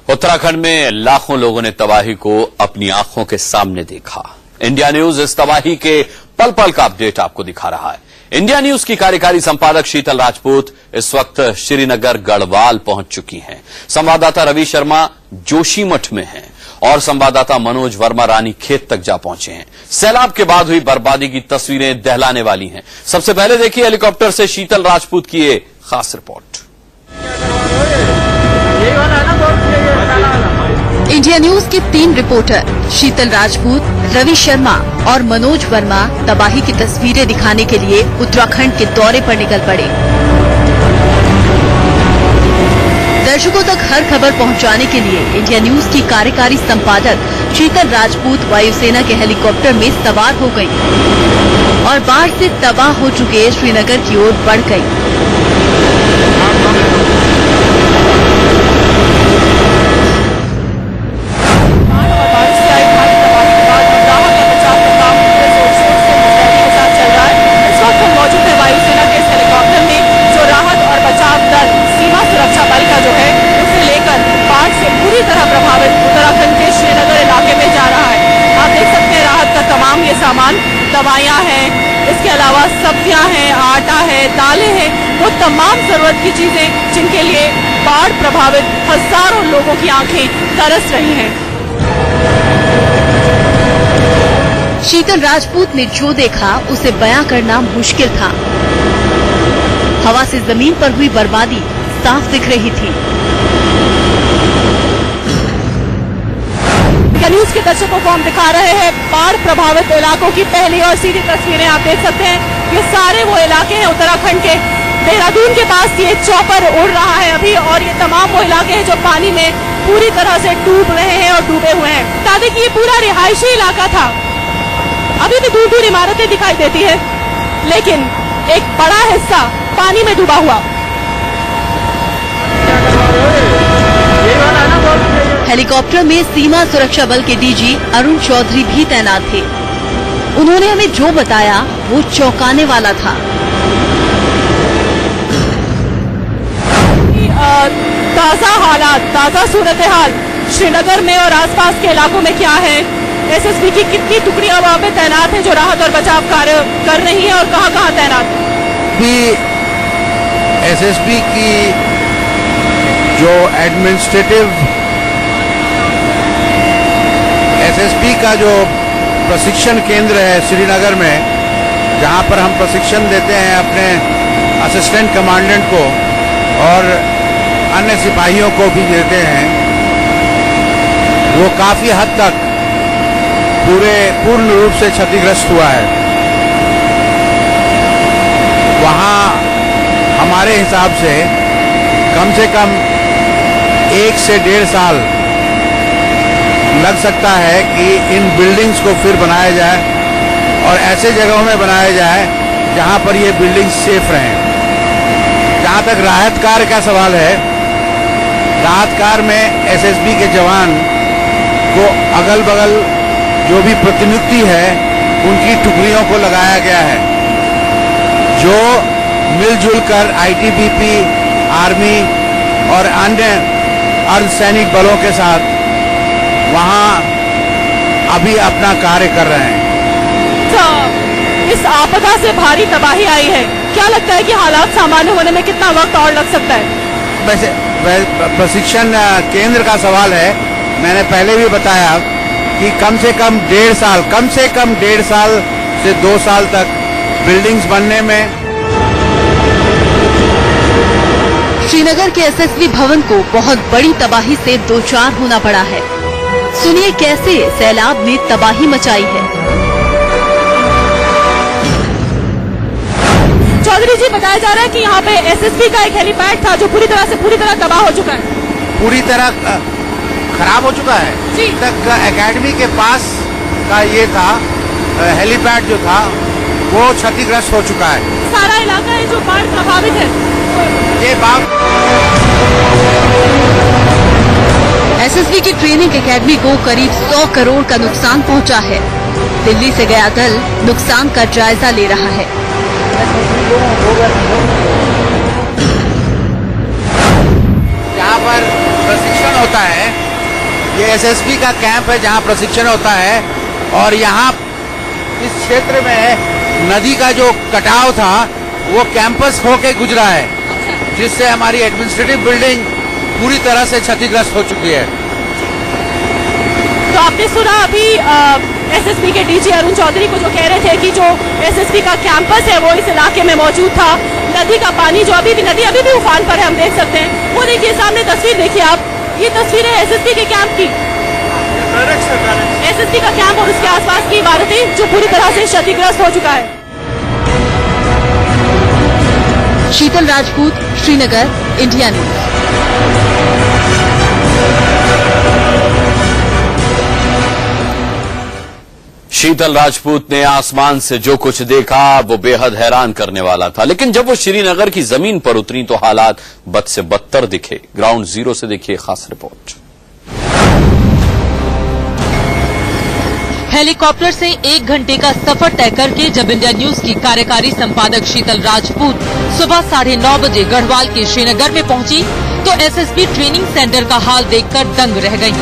उत्तराखंड में लाखों लोगों ने तबाही को अपनी आंखों के सामने देखा। इंडिया न्यूज इस तबाही के पल पल का अपडेट आपको दिखा रहा है। इंडिया न्यूज की कार्यकारी संपादक शीतल राजपूत इस वक्त श्रीनगर गढ़वाल पहुंच चुकी हैं। संवाददाता रवि शर्मा जोशीमठ में हैं और संवाददाता मनोज वर्मा रानीखेत तक जा पहुंचे हैं। सैलाब के बाद हुई बर्बादी की तस्वीरें दहलाने वाली हैं। सबसे पहले देखिए हेलीकॉप्टर से शीतल राजपूत की ये खास रिपोर्ट। इंडिया न्यूज के 3 रिपोर्टर शीतल राजपूत, रवि शर्मा और मनोज वर्मा तबाही की तस्वीरें दिखाने के लिए उत्तराखंड के दौरे पर निकल पड़े। दर्शकों तक हर खबर पहुंचाने के लिए इंडिया न्यूज की कार्यकारी संपादक शीतल राजपूत वायुसेना के हेलीकॉप्टर में सवार हो गयी और बाढ़ से तबाह हो चुके श्रीनगर की ओर बढ़ गयी। दवाइयाँ हैं, इसके अलावा सब्जियां हैं, आटा है, दालें हैं, वो तमाम जरूरत की चीजें जिनके लिए बाढ़ प्रभावित हजारों लोगों की आंखें तरस रही हैं। शीतल राजपूत ने जो देखा उसे बयां करना मुश्किल था। हवा से जमीन पर हुई बर्बादी साफ दिख रही थी। न्यूज के दर्शकों को हम दिखा रहे हैं बाढ़ प्रभावित इलाकों की पहली और सीधी तस्वीरें। आप देख सकते हैं ये सारे वो इलाके हैं उत्तराखंड के। देहरादून के पास ये चॉपर उड़ रहा है अभी, और ये तमाम वो इलाके हैं जो पानी में पूरी तरह से डूब रहे हैं और डूबे हुए हैं। बता दें कि ये पूरा रिहायशी इलाका था। अभी भी दूर दूर इमारतें दिखाई देती है, लेकिन एक बड़ा हिस्सा पानी में डूबा हुआ। हेलीकॉप्टर में सीमा सुरक्षा बल के डीजी अरुण चौधरी भी तैनात थे। उन्होंने हमें जो बताया वो चौंकाने वाला था। ताजा हालात, ताजा सूरत हाल श्रीनगर में और आसपास के इलाकों में क्या है, एसएसबी की कितनी टुकड़ियां वहां पे तैनात हैं जो राहत और बचाव कार्य कर रही हैं, और कहां-कहां तैनात भी एसएसबी की जो एडमिनिस्ट्रेटिव एसएसबी का जो प्रशिक्षण केंद्र है श्रीनगर में, जहां पर हम प्रशिक्षण देते हैं अपने असिस्टेंट कमांडेंट को और अन्य सिपाहियों को भी देते हैं, वो काफी हद तक पूर्ण रूप से क्षतिग्रस्त हुआ है। वहां हमारे हिसाब से कम 1 से 1.5 साल लग सकता है कि इन बिल्डिंग्स को फिर बनाया जाए और ऐसे जगहों में बनाया जाए जहां पर ये बिल्डिंग्स सेफ रहें। जहां तक राहत कार्य का सवाल है, राहत कार्य में एसएसबी के जवान को अगल बगल जो भी प्रतिनियुक्ति है उनकी टुकड़ियों को लगाया गया है, जो मिलजुल कर आईटीबीपी, आर्मी और अन्य अर्धसैनिक बलों के साथ वहां अभी अपना कार्य कर रहे हैं। इस आपदा से भारी तबाही आई है, क्या लगता है कि हालात सामान्य होने में कितना वक्त और लग सकता है? वैसे प्रशिक्षण केंद्र का सवाल है। मैंने पहले भी बताया कि कम से कम 1.5 साल से 2 साल तक बिल्डिंग्स बनने में। श्रीनगर के एसएसबी भवन को बहुत बड़ी तबाही से दो चार होना पड़ा है। सुनिए कैसे सैलाब ने तबाही मचाई है। चौधरी जी, बताया जा रहा है कि यहाँ पे एसएसबी का एक हेलीपैड था जो पूरी तरह तबाह हो चुका है। पूरी तरह खराब हो चुका है जी। तक एकेडमी के पास का ये था हेलीपैड जो था वो क्षतिग्रस्त हो चुका है। सारा इलाका है जो बाढ़ प्रभावित है। ये बात एसएसबी की ट्रेनिंग एकेडमी को करीब 100 करोड़ का नुकसान पहुंचा है। दिल्ली से गया दल नुकसान का जायजा ले रहा है। यहाँ पर प्रशिक्षण होता है, ये एसएसबी का कैंप है जहां प्रशिक्षण होता है। और यहाँ इस क्षेत्र में नदी का जो कटाव था वो कैंपस होके गुजरा है, जिससे हमारी एडमिनिस्ट्रेटिव बिल्डिंग पूरी तरह से क्षतिग्रस्त हो चुकी है। तो आपने सुना अभी एसएसबी के डीजी अरुण चौधरी को जो कह रहे थे कि जो एसएसबी का कैंपस है वो इस इलाके में मौजूद था। नदी का पानी जो अभी भी उफान पर है, हम देख सकते हैं। वो देखिए सामने तस्वीर देखिए आप, ये तस्वीर है एसएसबी के कैंप की। एसएसबी का कैंप और उसके आसपास की इमारतें जो पूरी तरह से क्षतिग्रस्त हो चुका है। शीतल राजपूत, श्रीनगर, इंडिया न्यूज। शीतल राजपूत ने आसमान से जो कुछ देखा वो बेहद हैरान करने वाला था, लेकिन जब वो श्रीनगर की जमीन पर उतरी तो हालात बद से बदतर दिखे। ग्राउंड जीरो से देखिए खास रिपोर्ट। हेलीकॉप्टर से 1 घंटे का सफर तय करके जब इंडिया न्यूज की कार्यकारी संपादक शीतल राजपूत सुबह 9:30 बजे गढ़वाल के श्रीनगर में पहुंची तो एसएसबी ट्रेनिंग सेंटर का हाल देखकर दंग रह गईं।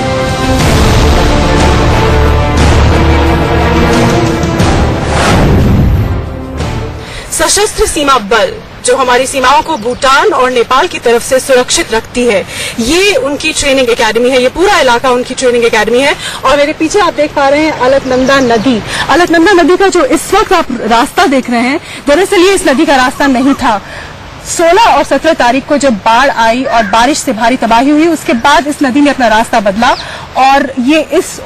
सशस्त्र सीमा बल जो हमारी सीमाओं को भूटान और नेपाल की तरफ से सुरक्षित रखती है, ये उनकी ट्रेनिंग एकेडमी है। ये पूरा इलाका उनकी ट्रेनिंग एकेडमी है। और मेरे पीछे आप देख पा रहे हैं अलकनंदा नदी। अलकनंदा नदी का जो इस वक्त आप रास्ता देख रहे हैं, दरअसल ये इस नदी का रास्ता नहीं था। 16 और 17 तारीख को जब बाढ़ आई और बारिश से भारी तबाही हुई, उसके बाद इस नदी ने अपना रास्ता बदला और ये इस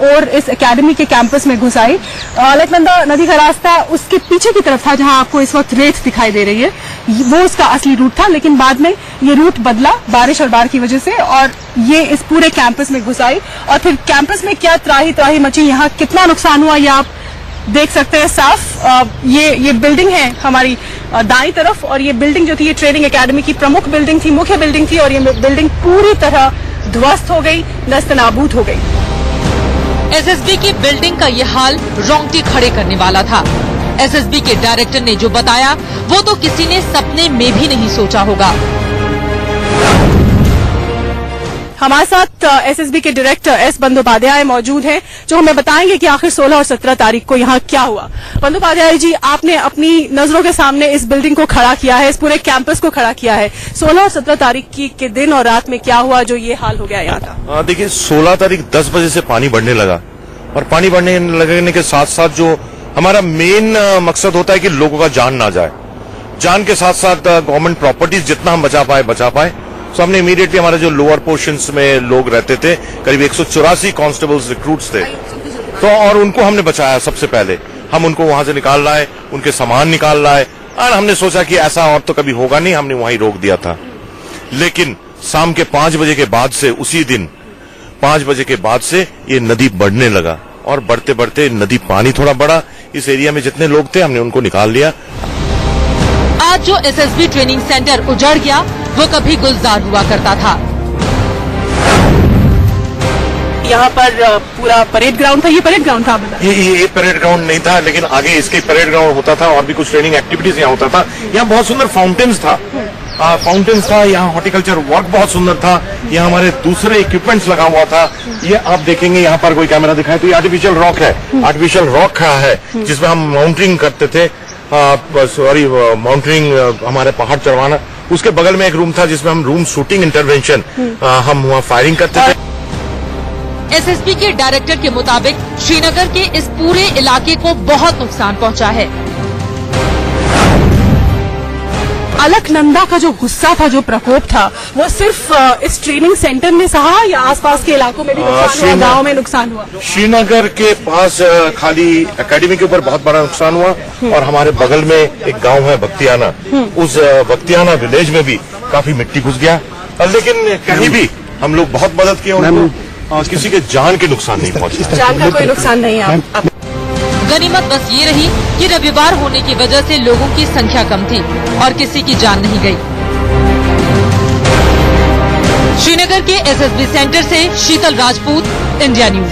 एकेडमी के कैंपस में घुस आई। अलकनंदा नदी का रास्ता उसके पीछे की तरफ था, जहां आपको इस वक्त रेत दिखाई दे रही है, वो उसका असली रूट था। लेकिन बाद में ये रूट बदला बारिश और बाढ़ की वजह से और ये इस पूरे कैंपस में घुस आई। और फिर कैंपस में क्या त्राही मची, यहाँ कितना नुकसान हुआ, ये आप देख सकते हैं साफ। ये बिल्डिंग है हमारी दाईं तरफ और ये बिल्डिंग जो थी ये ट्रेनिंग एकेडमी की प्रमुख बिल्डिंग थी, मुख्य बिल्डिंग थी। और ये बिल्डिंग पूरी तरह ध्वस्त हो गई, नस्तनाबूद हो गई। एसएसबी की बिल्डिंग का ये हाल रोंगटे खड़े करने वाला था। एसएसबी के डायरेक्टर ने जो बताया वो तो किसी ने सपने में भी नहीं सोचा होगा। हमारे साथ एसएसबी के डायरेक्टर एस बंदोपाध्याय मौजूद हैं, जो हमें बताएंगे कि आखिर 16 और 17 तारीख को यहाँ क्या हुआ। बंदोपाध्याय जी, आपने अपनी नजरों के सामने इस बिल्डिंग को खड़ा किया है, इस पूरे कैंपस को खड़ा किया है। 16 और 17 तारीख के दिन और रात में क्या हुआ जो ये हाल हो गया यहाँ का? देखिए, 16 तारीख 10 बजे से पानी बढ़ने लगा और पानी बढ़ने लगने के साथ साथ जो हमारा मेन मकसद होता है कि लोगों का जान ना जाए, जान के साथ साथ गवर्नमेंट प्रॉपर्टीज जितना हम बचा पाए। सो हमने इमीडिएटली हमारे जो लोअर पोर्शंस में लोग रहते थे, करीब 184 कांस्टेबल्स रिक्रूट्स थे, तो और उनको हमने बचाया। सबसे पहले हम उनको वहां से निकाल लाए, उनके सामान निकाल लाए और हमने सोचा कि ऐसा और तो कभी होगा नहीं, हमने वहीं रोक दिया था। लेकिन शाम के 5 बजे के बाद से, उसी दिन 5 बजे के बाद से ये नदी बढ़ने लगा और बढ़ते बढ़ते नदी पानी थोड़ा बढ़ा। इस एरिया में जितने लोग थे हमने उनको निकाल लिया। आज जो एसएसबी ट्रेनिंग सेंटर उजड़ गया वो कभी गुलजार हुआ करता था। यहाँ पर पूरा परेड ग्राउंड था। ये परेड ग्राउंड था? ये परेड ग्राउंड नहीं था, लेकिन आगे इसके परेड ग्राउंड होता था और भी कुछ ट्रेनिंग एक्टिविटीज यहाँ होता था। यहाँ बहुत सुंदर फाउंटेन्स था, यहाँ हॉर्टिकल्चर वर्क बहुत सुंदर था, यहाँ हमारे दूसरे इक्विपमेंट्स लगा हुआ था। ये आप देखेंगे यहाँ पर कोई कैमरा दिखाए तो ये आर्टिफिशियल रॉक है, आर्टिफिशियल रॉक है जिसमें हम माउंटिंग करते थे। माउंटेनिंग हमारे पहाड़ चढ़वाना। उसके बगल में एक रूम था जिसमें हम रूम शूटिंग इंटरवेंशन हम वहाँ फायरिंग करते थे। एसएसबी के डायरेक्टर के मुताबिक श्रीनगर के इस पूरे इलाके को बहुत नुकसान पहुंचा है। अलकनंदा का जो गुस्सा था, जो प्रकोप था, वो सिर्फ इस ट्रेनिंग सेंटर में सहा या आसपास के इलाकों में भी नुकसान हुआ, गाँव में नुकसान हुआ? श्रीनगर के पास खाली एकेडमी के ऊपर बहुत बड़ा नुकसान हुआ और हमारे बगल में एक गांव है बख्तियाना, उस बख्तियाना विलेज में भी काफी मिट्टी घुस गया। लेकिन कहीं भी हम लोग बहुत मदद किए उनको, किसी के जान के नुकसान नहीं पहुंचा। जान का कोई नुकसान नहीं है। गनीमत बस ये रही कि रविवार होने की वजह से लोगों की संख्या कम थी और किसी की जान नहीं गई। श्रीनगर के एसएसबी सेंटर से शीतल राजपूत, इंडिया न्यूज।